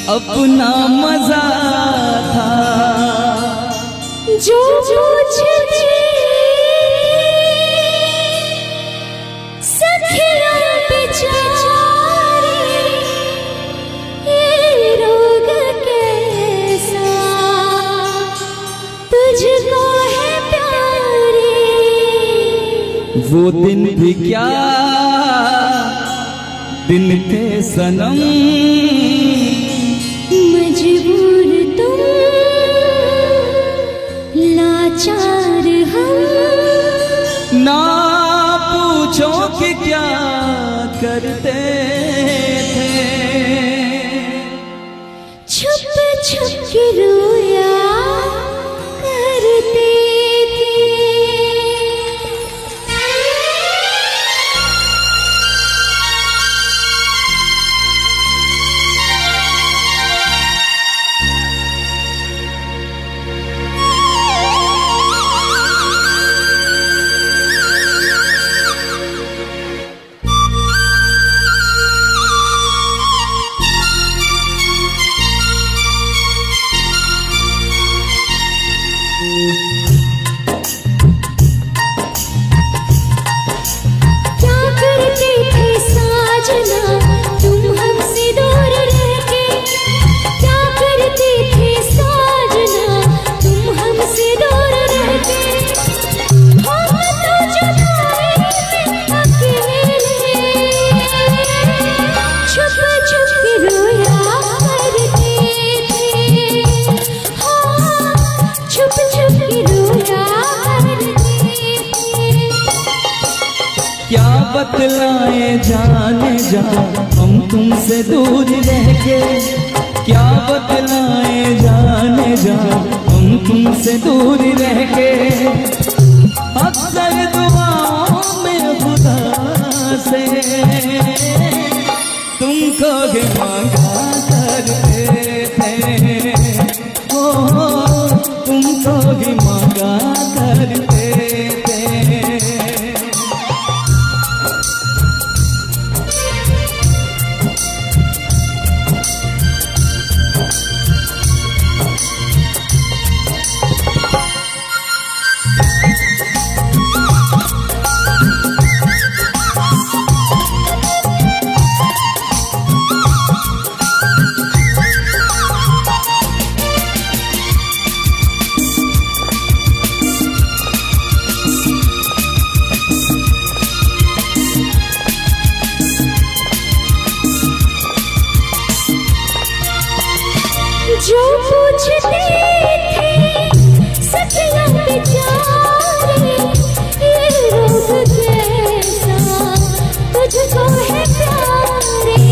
अपना मजा था। जो पूछती सखियां बेचारी ये रोग कैसा तुझको है प्यारी। वो दिन भी क्या दिन थे सनम, मजबूर तुम लाचार हम। ना पूछो कि क्या करते थे, छुप छुप के रोया करते थे। क्या बतलाए जाने जा हम तुमसे दूर रह के, क्या बतलाए जाने जा हम तुमसे दूर रह के। अक्सर दुआओं में खुदा से तुमको भी मांगा करते थे, ओ तुमको भी मांगा करते थे। जो पूछते थे सखियां बेचारी ये रोग कैसा तुझको है प्यारी।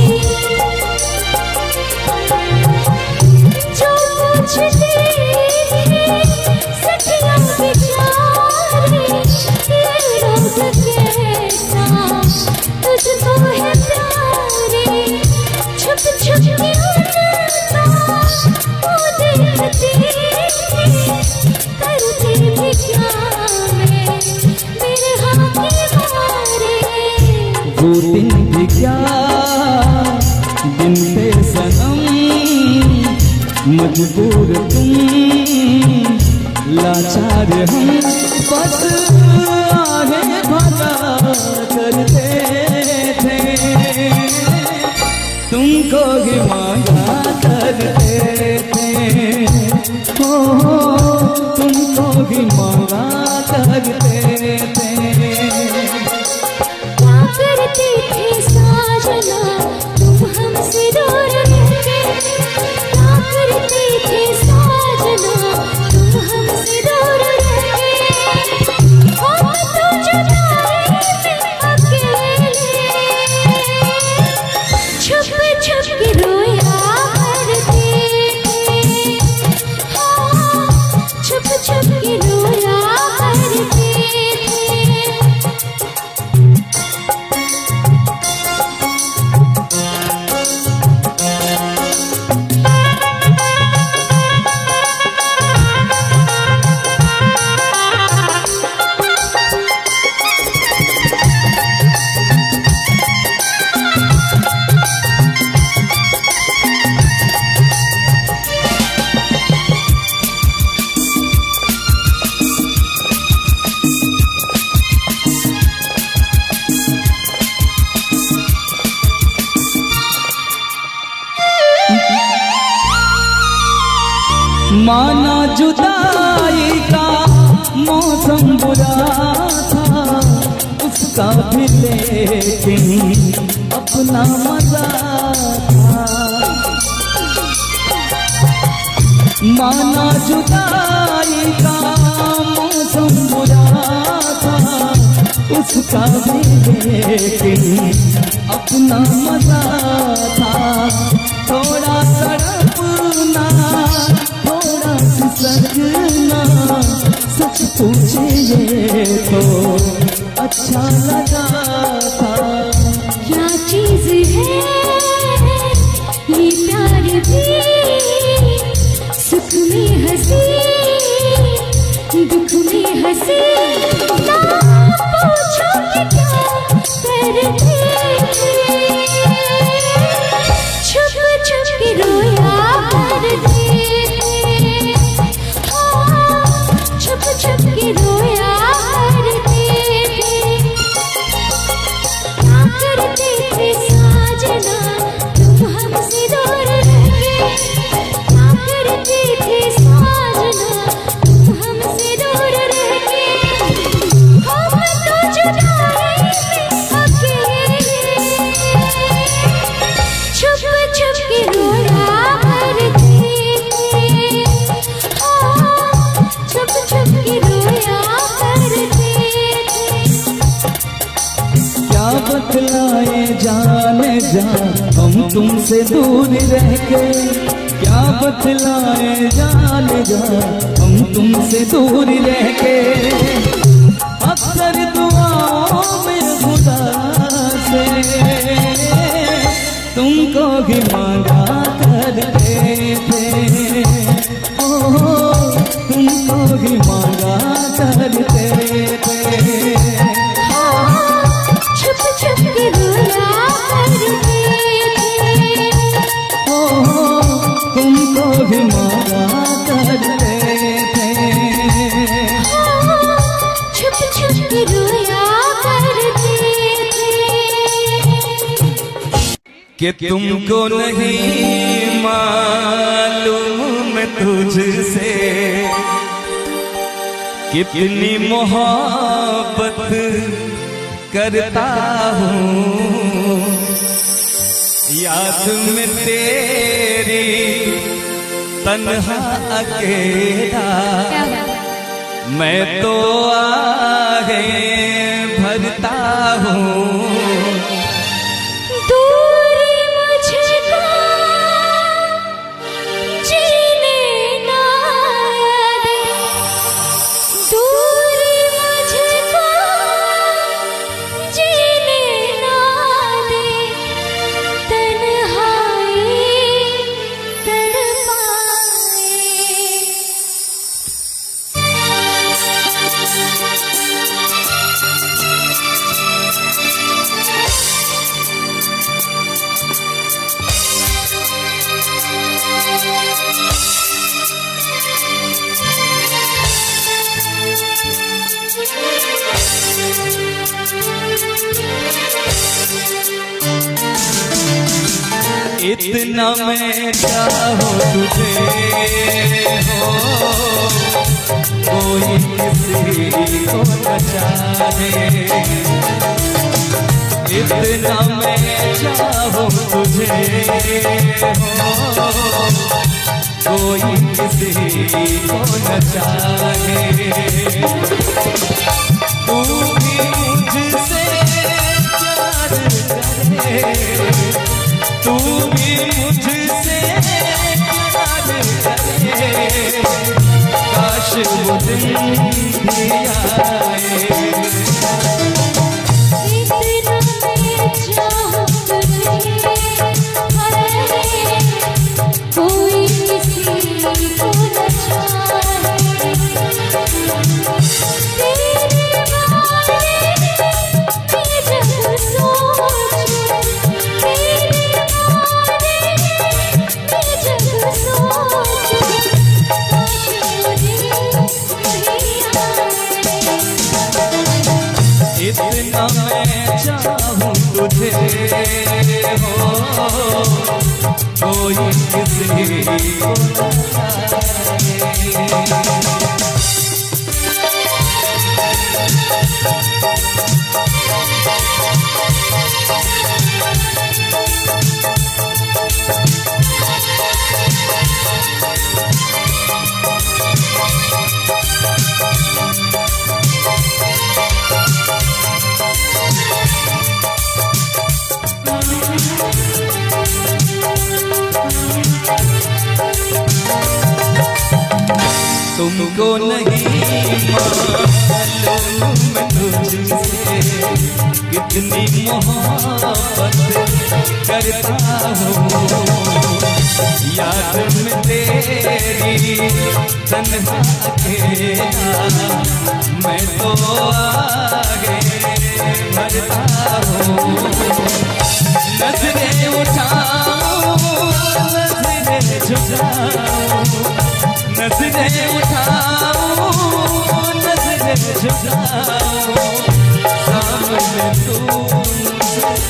जो पूछते थे सखियां बेचारी ये रोग कैसा तुझको है प्यारी। छुप छुप के वो दिन भी क्या दिन थे सनम, मजबूर तुम लाचार हम। बस आगे भला करते थे, तुमको ही मांगा करते थे, ओ तुमको ही मांगा करते थे। करते थे साजना तुम हमसे दूर रह के, क्या करते थे साजना तुम हमसे दूर रह के। हम तो जुदाई में अकेले छुप छुप के रोया करते थे, हाँ छुप छुप के रोया करते थे। माना जुदाई का मौसम बुरा था, उसका भी लेकिन अपना मजा था। माना जुदाई का मौसम बुरा था, उसका भी लेकिन अपना मजा था। थोड़ा तड़पना, थोड़ा सिसकना, सच पूछिए तो अच्छा लगा था। क्या चीज है ये प्यार भी, सुख में हंसी दुख में हंसी, ना पूछो कि क्या करते थे, छुप छुप के रोया करते थे, हाँ छुप छुप के रोया करते थे। क्या करते थे साजना तुम हमसे दूर रह के, क्या करते थे साजना तुम हमसे दूर रह के, हम तो जुदाई में अकेले, छुप छुप के रोया करते थे, हाँ छुप छुप के रोया करते थे। क्या बतलाए जाने जा हम तुमसे दूर रह के, क्या बतलाए जाने जा हम तुमसे दूर रह के। अक्सर दुआओं में खुदा से तुमको ही मांगा करते थे, ओ तुमको ही मांगा करते थे। छुप छुप के रोया करते थे, तुमको भी मांगा करते थे। छुप छुप के रोया करते थे। कि तुमको नहीं मालूम मैं तुझसे कितनी मोहब्बत करता हूँ। याद में तेरी तन्हा अकेला मैं तो आगे भरता हूँ। दूरी मुझको जीने ना दे, दूरी मुझको जीने ना दे, तन्हाई इतना मैं चाहूं तुझे हो कोई किसी को न चाहे। इतना मैं चाहूं तुझे हो कोई किसी को न चाहे। तू भी मुझसे प्यार करे, तू भी मुझसे प्यार करे, काश वो दिन भी आए। इतना मैं चाहूं तुझे, कोई किसी को न चाहे। तेरे बारे में जब सोचूं, तेरे बारे में जब सोचूं, काश वो दिन भी आए। इतना मैं चाहूं तुझे तुझे हो कोई किसी को न जाने। तुमको नहीं मालूम मैं तुझसे कितनी मोहब्बत करता हूँ। याद में तेरी तन्हा अकेला मैं तो आगे बढ़ता हूँ। नजरें उठाऊं नजरें झुकाऊं, नजरें उठाऊं नजरें झुकाऊं, सामने तू मुस्कुराए।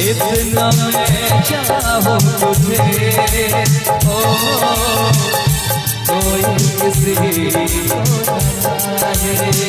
इतना मैं चाहूं तुझे ओ कोई किसी को न जाने।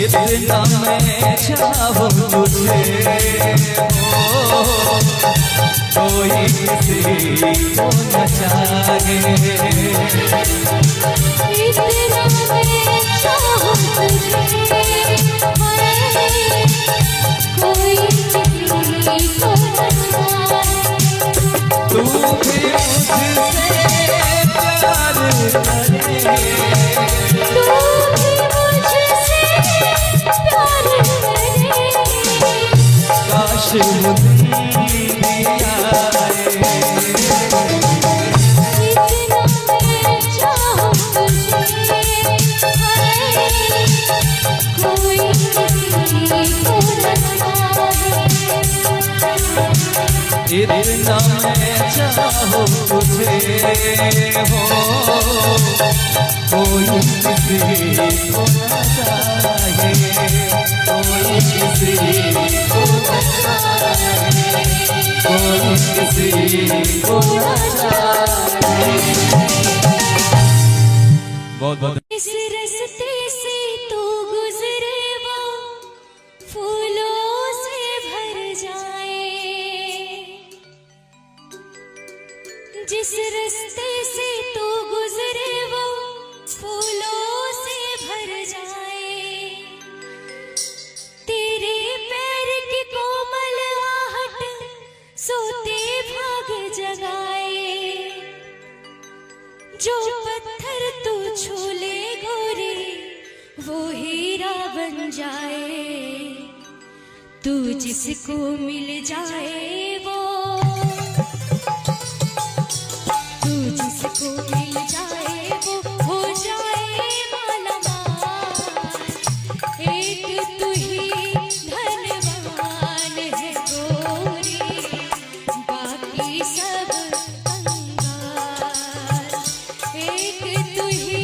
इतना मैं चाहूं तुझे हो कोई किसी को न जाने। इतना मैं चाहूं तुझे कोई किसी को न जाने। तू भी मुझसे प्यार करे, काश वो दिन भी आए। इतना मैं चाहूं तुझे कोई किसी को न जाने। इतना मैं चाहूं तुझे हो कोई किसी को न जाने, कोई किसी को न जाने, कोई किसी को न जाने। बहुत बहुत इस रास्ते से तू गुजरे वो फूलों से भर जाए, जिस रास्ते से तू गुजरे वो फूलों से भर जाए। तेरे पैर की कोमल आहट सोते भाग जगाए। जो पत्थर तू छू ले गोरे वो हीरा बन जाए। तू जिसको मिल जाए वो, तू जिसको मिल जाए वो हो जाए मालामाल। एक तू ही धनवान है गोरी, बाकी सब कंगाल। एक तू ही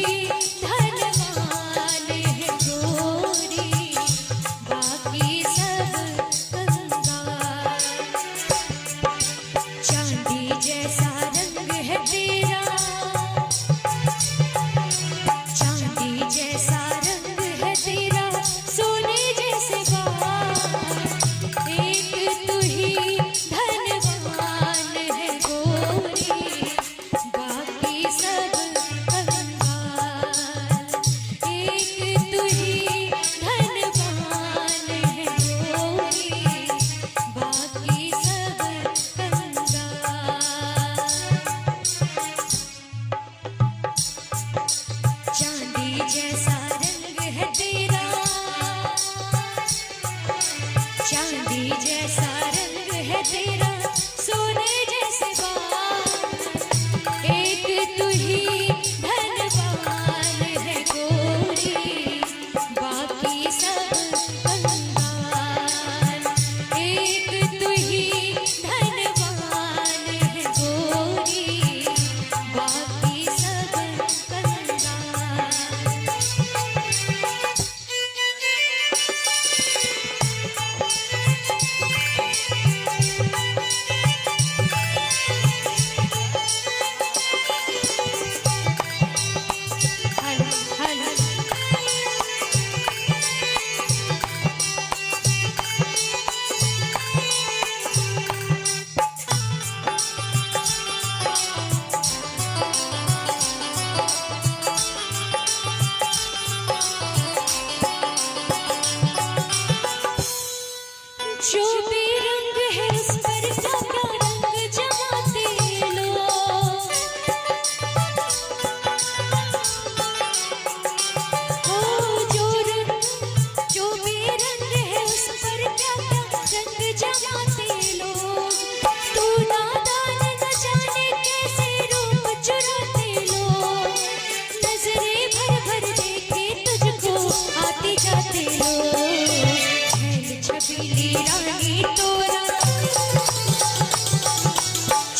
छैल छबीली रानी तोरा,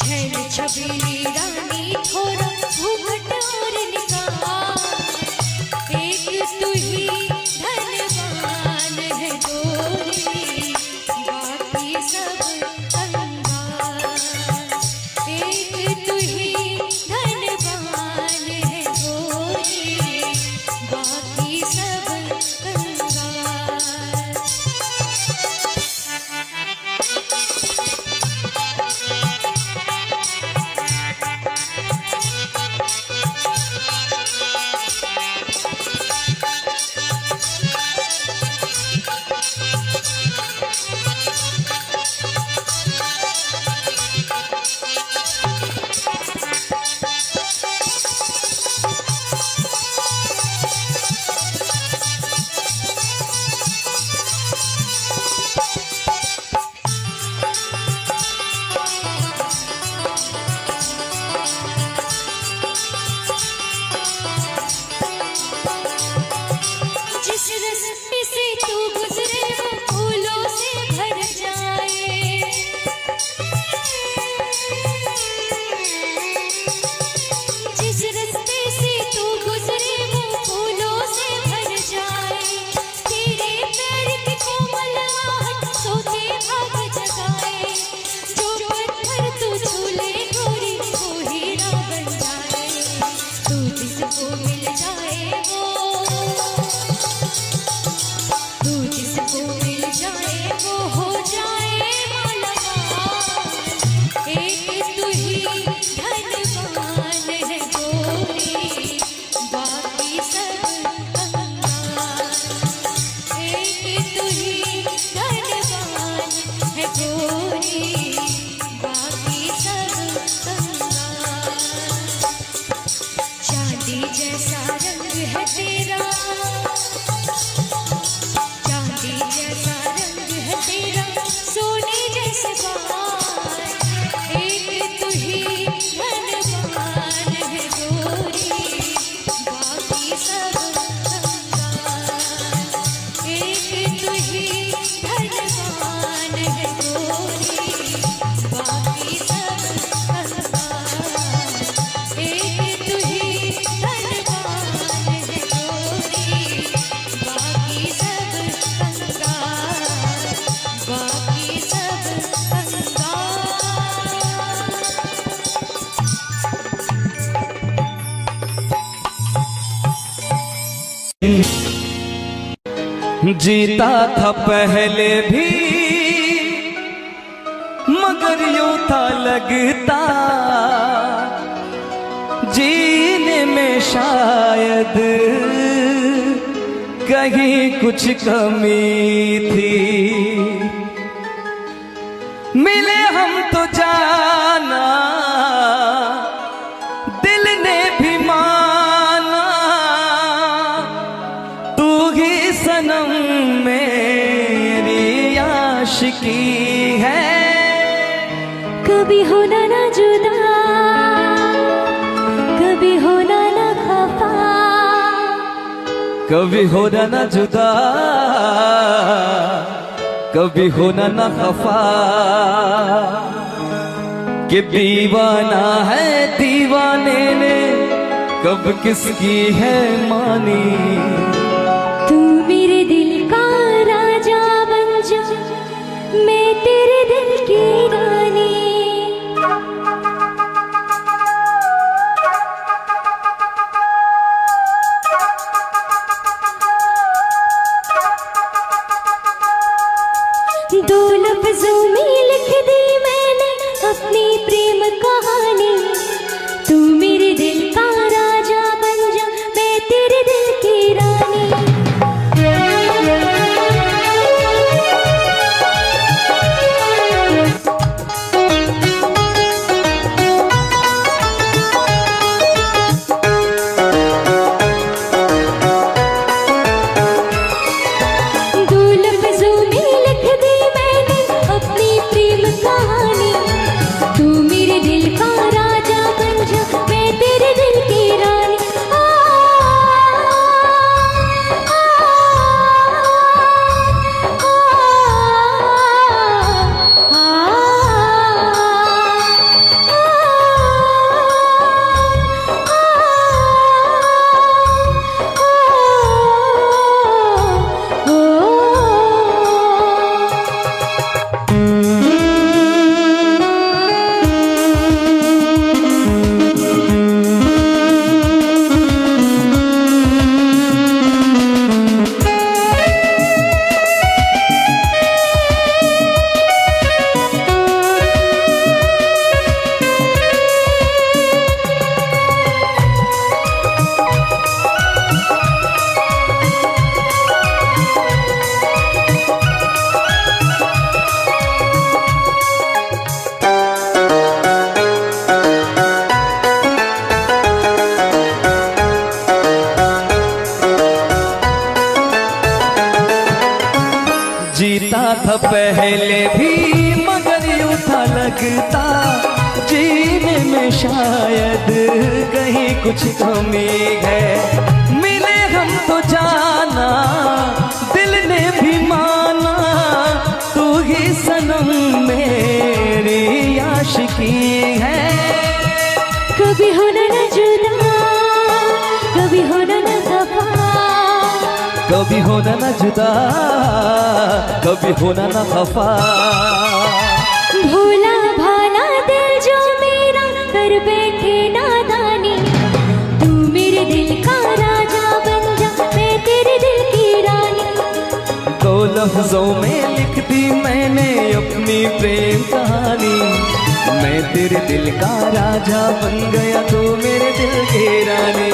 छैल छबीली रानी थोड़ा घूंघट और निकाल, एक तू ही धनवान है गोरी, बाकी सब कंगाल। एक तू ही धनवान है गोरी, बाकी सब कंगाल। जिस रास्ते से तू गुजरे वो फूलों से भर जाए, जिस रास्ते से तू गुजरे वो फूलों से भर जाए, तेरे पैर की कोमल आहट सोते भाग जगाए, जो पत्थर तू छूले गोरी वो हीरा बन जाए, तू जिसको मिल जाए तू जिसको मिल जाए वो हो जाए मालामाल। एक तू ही धनवान है गोरी, बाकी सब कंगाल। एक तू ही धनवान है गोरी, बाकी सब कंगाल। चांदी जैसा रंग है तेरा, चांदी जैसा रंग है तेरा, सोने जैसे बाल। एक तू ही धनवान है गोरी, बाकी सब कंगाल। एक तू ही धनवान है गोरी, बाकी सब कंगाल। एक तू ही धनवान है गोरी, बाकी सब कंगाल, बाकी सब कंगाल। जीता था पहले भी मगर यूं था लगता, जीने में शायद कहीं कुछ कमी थी। मिले हम तो जाना दिल ने भी माना, तू ही सनम मेरी आशिकी है। कभी होना ना जुदा, कभी होना ना खफा, कभी होना ना जुदा, कभी होना ना खफा, कि दीवाना है दीवाने ने कब किसकी है मानी। तू मेरे दिल का राजा बन जा, मैं तेरे दिल की रानी। दो लफ्जों में लिख दी मैंने अपनी प्रेम कहानी। तू मेरे दिल का राजा बन जा, मैं तेरे दिल की रानी। जीता था पहले भी मगर यूं था लगता जीने में शायद कहीं कुछ कमी है। मिले हम तो जाना दिल ने भी माना तू ही सनम मेरी आशिकी है। कभी होना न जुदा, कभी होना न खफा, कभी होना न जुदा, कभी होना न खफा। भोला भाला दिल जो मेरा कर बैठे नादानी, तू मेरे दिल का राजा बन जा, मैं तेरे दिल की रानी। दो लफ्जों में लिख दी मैंने अपनी प्रेम कहानी, मैं तेरे दिल का राजा बन गया तू मेरे दिल की रानी।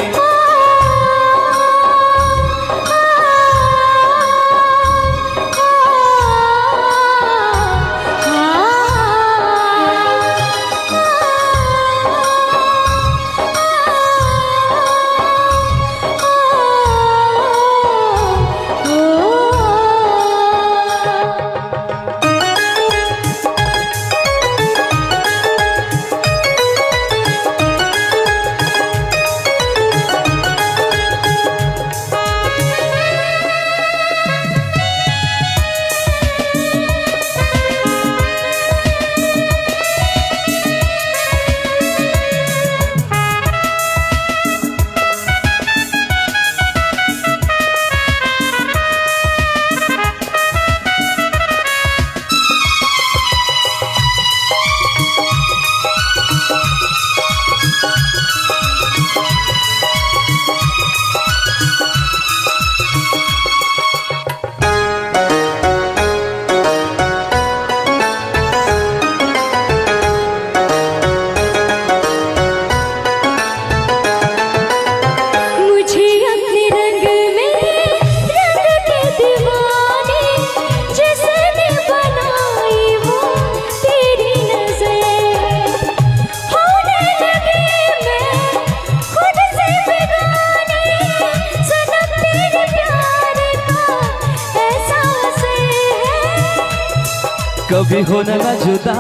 कभी होना न जुदा,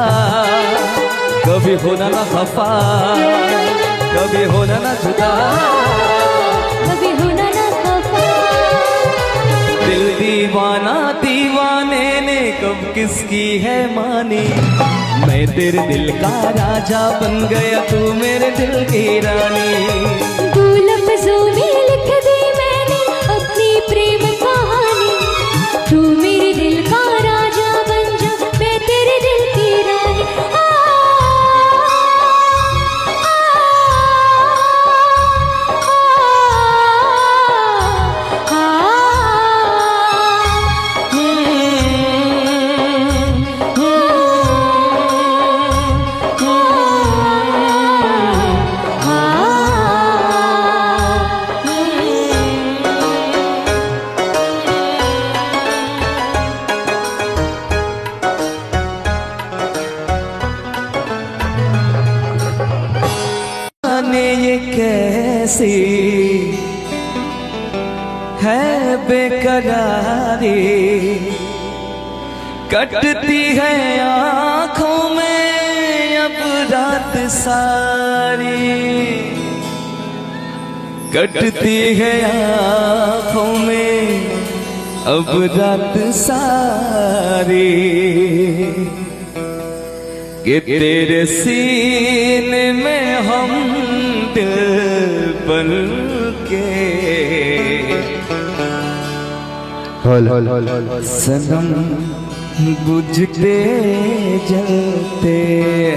कभी होना न खफा, कभी होना न जुदा, कभी होना न खफा। दिल दीवाना दीवाने ने कब किसकी है मानी, मैं तेरे दिल का राजा बन गया तू मेरे दिल की रानी। दो लफ्जों में लिख दी मैंने अपनी प्रेम कहानी, तू मेरे दिल का राजा बन जा, मैं तेरे दिल की रानी। ये कैसी है बेकरारी, कटती है आँखों में अब रात सारी, कटती है आँखों में अब रात सारी, कि तेरे सीने में हम दिल बन के सनम बुझते जलते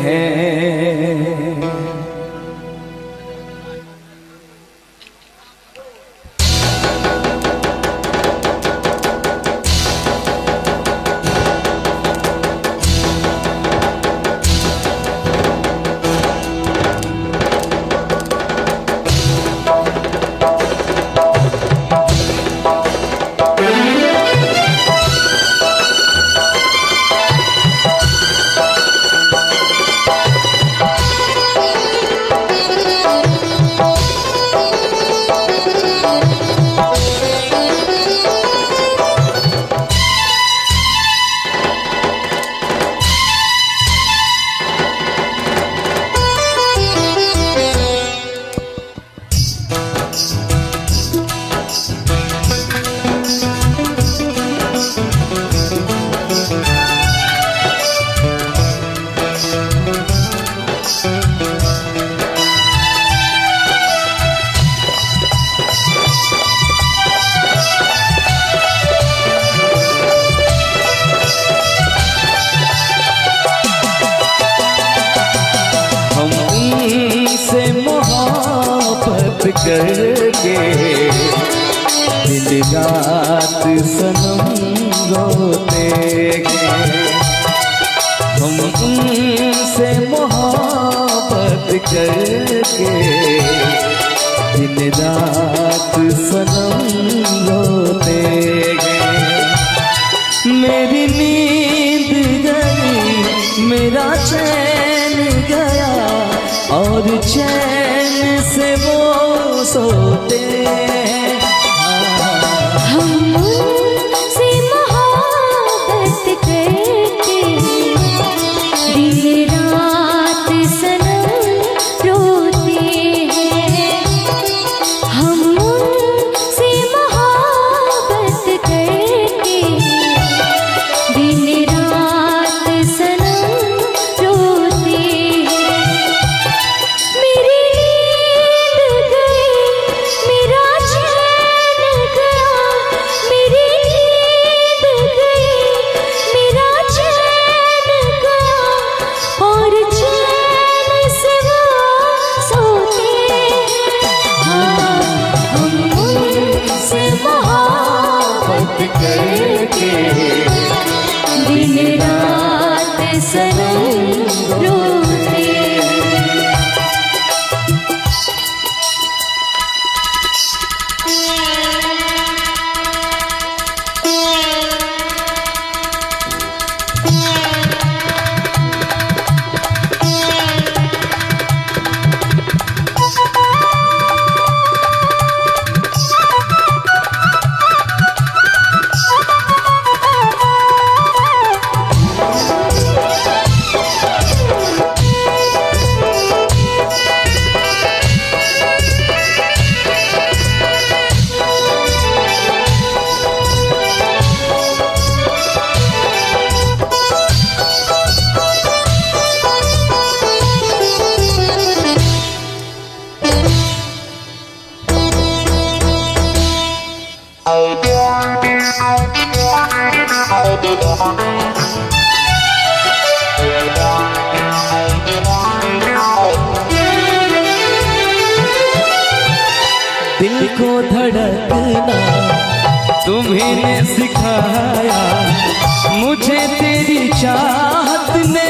हैं। करके दिन रात सनम रोते गए। हम उनसे मोहब्बत करके दिन रात सनम रोते गए। मेरी नींद गई, मेरा चैन गया, और चैन से वो सोते हैं। हम उनसे मोहब्बत करके दिन रात सनम रोते हैं। हम उनसे मोहब्बत करके दिन रात सनम रोते हैं। मेरी नींद गई, मेरा चैन गया, मेरी नींद गई, मेरा चैन गया, और चैन से वो सोते हैं। हम उनसे मोहब्बत करके दिन रात सनम रोते हैं। दिल को धड़कना तुम्हीं ने सिखाया, मुझे तेरी चाहत ने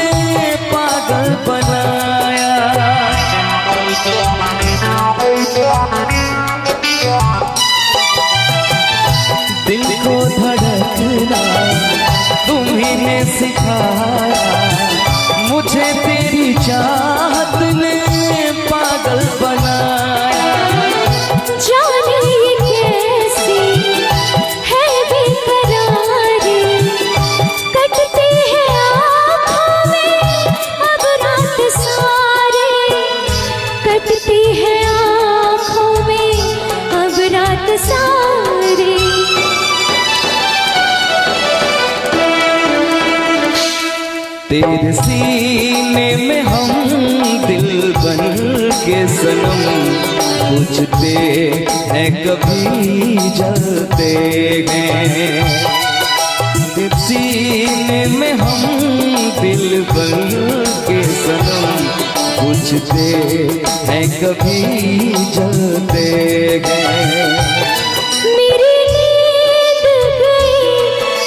पागल बनाया। दिल को धड़कना तुम्हीं ने सिखाया, मुझे तेरी चाहत ने पागल बनाया। जाने ये कैसी है बेकरारी, कटती है आँखों में अब रात सारी, कटती है आँखों में अब रात सारी। तेरे सीने में हम दिल बन के सनम, बुझते हैं कभी जलते हैं। तेरे सीने में हम दिल बन के सनम, बुझते हैं कभी जलते हैं। मेरी नींद गई,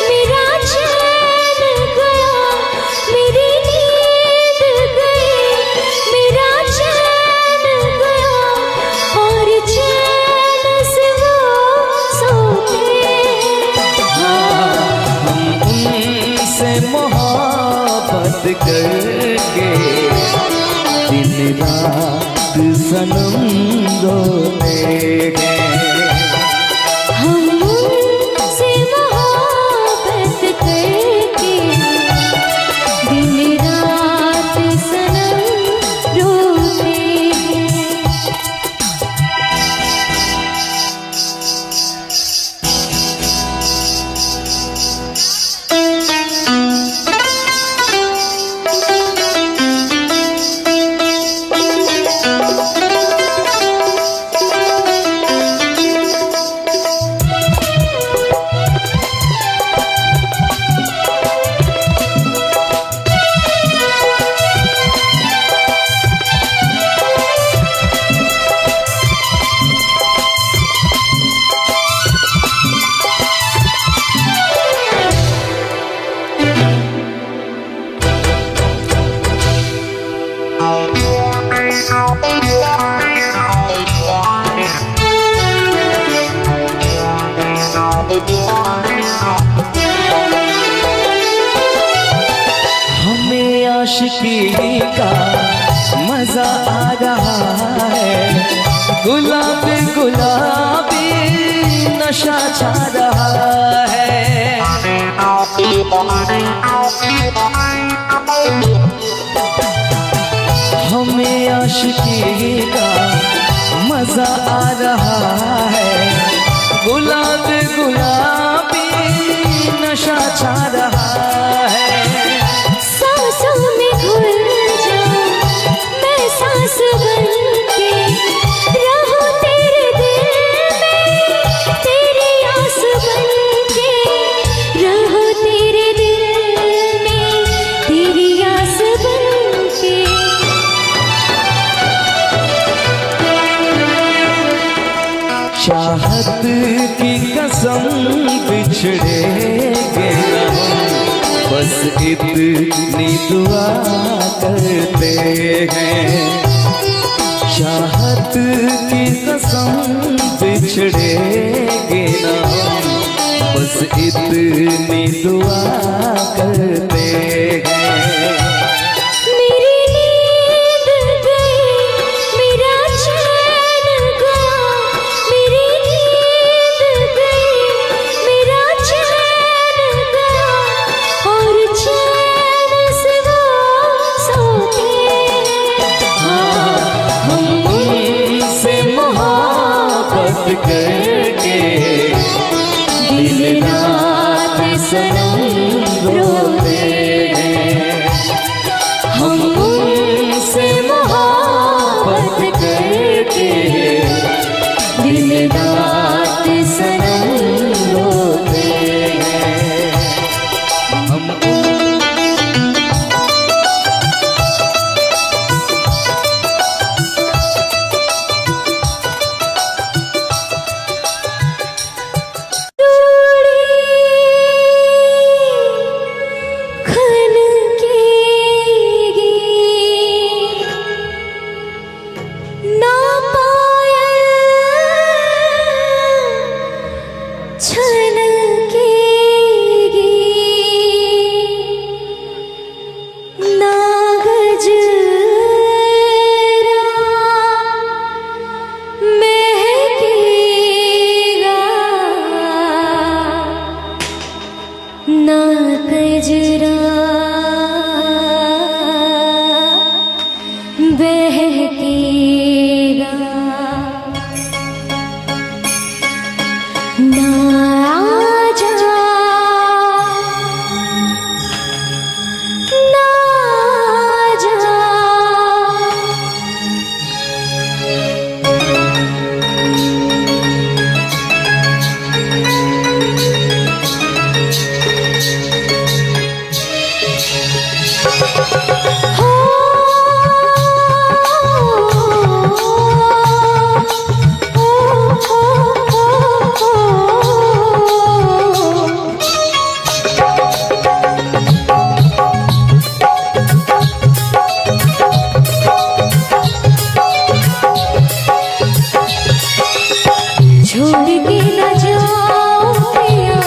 मेरा चैन गया, मेरी नींद गई, मेरा चैन गया, और चैन से वो सोते हैं। हम उनसे मोहब्बत करके दिन रात सनम रोते हैं। हम उनसे मोहब्बत करके दिन रात सनम रोते हैं। आशिकी का मजा आ रहा है, गुलाबी गुलाबी नशा छा रहा है। हमें आशिकी का मजा आ रहा है, गुलाबी गुलाबी नशा छा रहा है। सांसों में घुल जाऊं मैं सांस बनके, रहूं तेरे दिल में तेरी आस बनके, रहूं तेरे दिल में तेरी आस बनके। चाहत की कसम बिछड़ेंगे न हम, बस इतनी दुआ करते हैं। चाहत की कसम बिछड़ेंगे न हम, बस इतनी दुआ करते हैं। मेरी नींद गई मेरा चैन गया, मेरी नींद गई मेरा चैन गया, और चैन से वो सोते हैं। हम उनसे मोहब्बत करके दिन रात सनम रोते हैं। हम उनसे मोहब्बत करके दिन रात सनम रोते हैं। हम ना कजरा बहकेगा, ना आजा ना आजा। छोड़ के न जाओ पिया,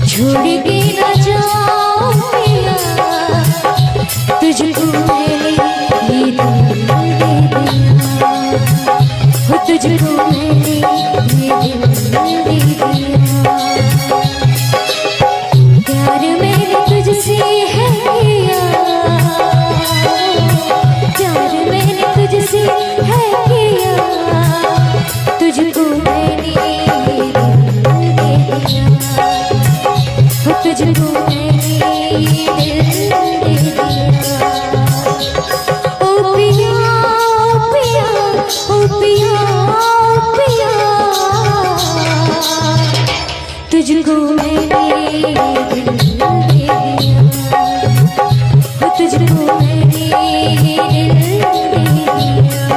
छोड़ के न जाओ पिया, तुझको मैंने ये दिल दे दिया, हो तुझको मैंने ये दिल दे दिया। प्यार मैंने तुझसे है किया, प्यार मैंने तुझसे है किया, तुझको मैंने ये दिल दे दिया, हो तुझको मैंने ये दिल दे दिया। ओ पिया ओ पिया ओ पिया ओ पिया, तुझको मैंने ये दिल दे दिया, हो तुझको मैंने ये दिल दे दिया।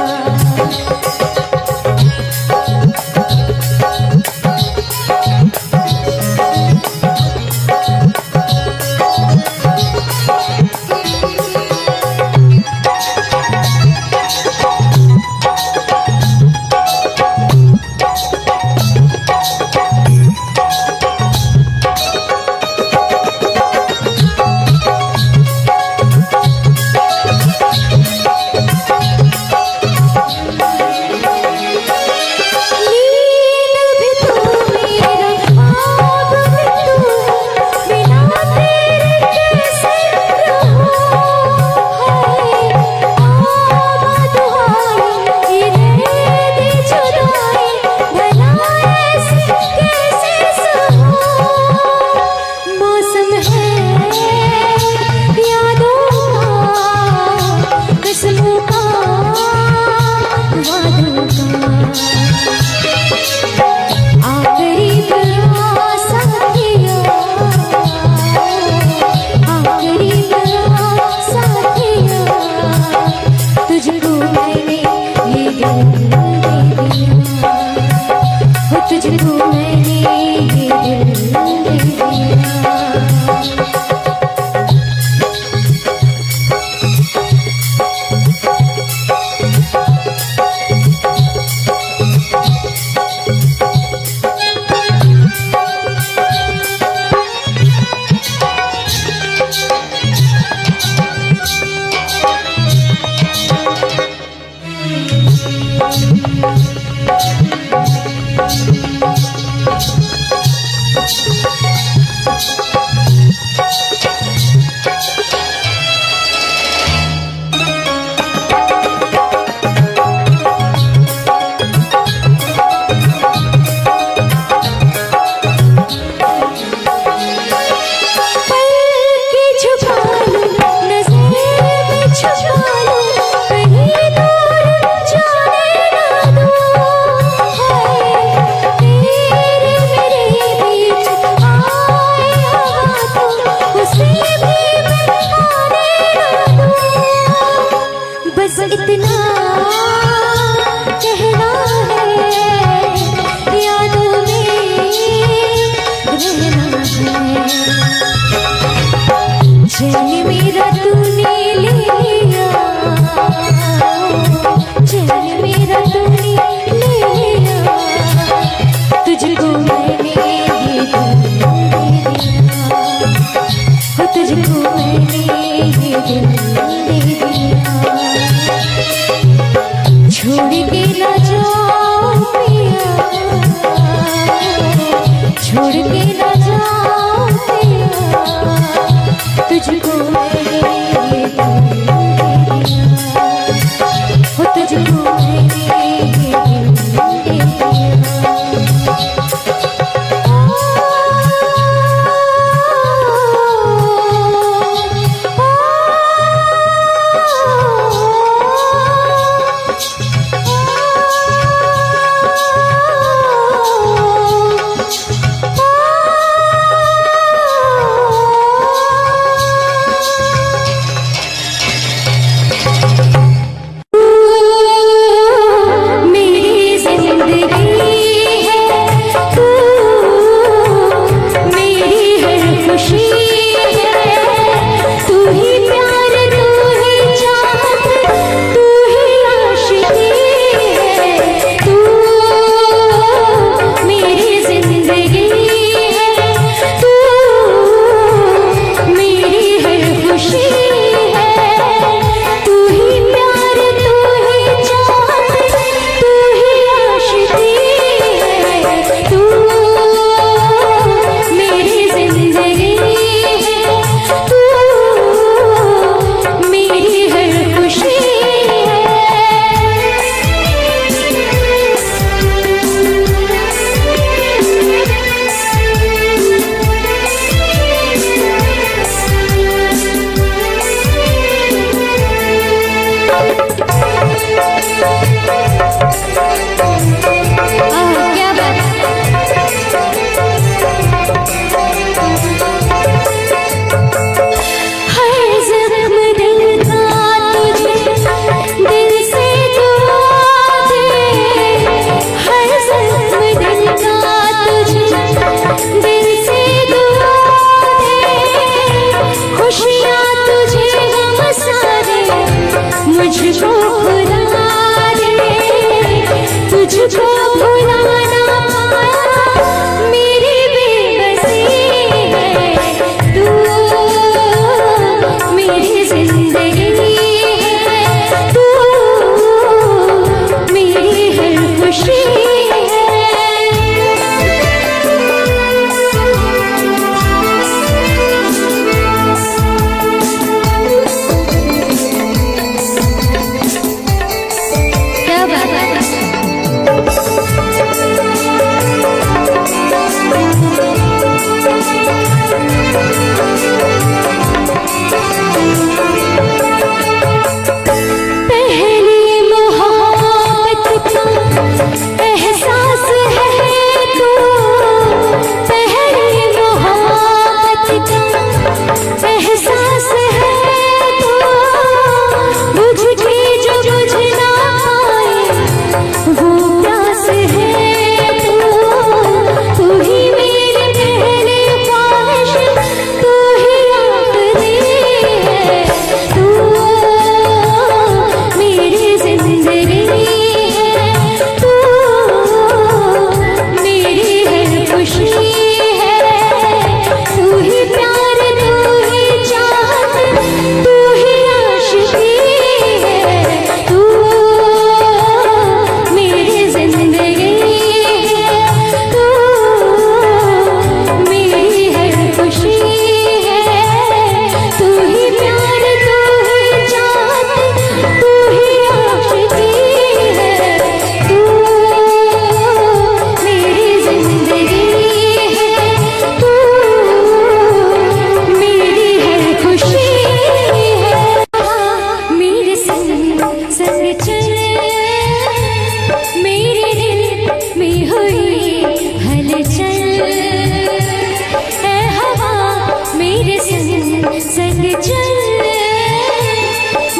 संग चल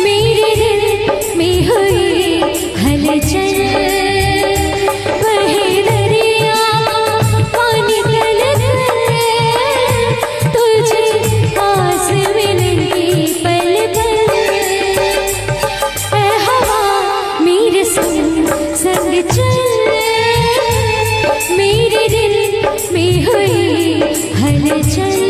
मेरे दिल में हुई हलचल बहे दरिया पानी गलत तुझे पास मिलेंगी पल पल ऐ हवा मेरे संग संग चल मेरे दिल में हुई हलचल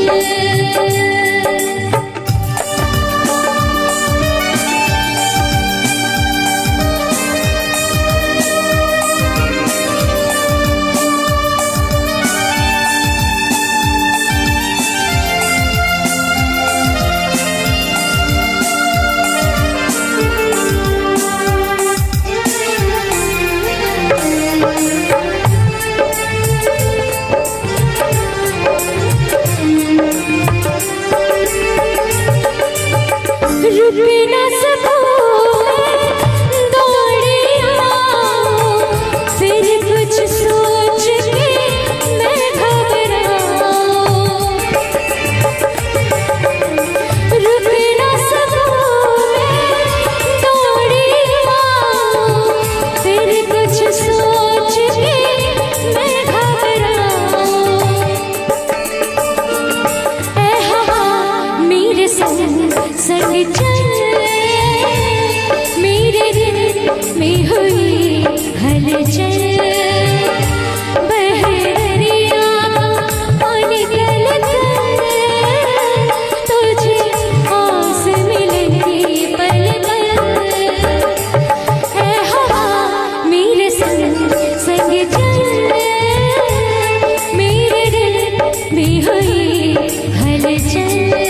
रुक ना सकूं दौड़े आऊं फिर कुछ सोच के मैं घबराऊं रुक ना सकूं दौड़े आऊं फिर कुछ सोच के मैं घबराऊं ऐ हवा मेरे संग संग चल मेरे दिल में हुई हलचल बहे दरिया पानी गलत तुझे आस मिलेंगी पल पल ऐ हवा मेरे संग संग चल मेरे दिल में हुई हलचल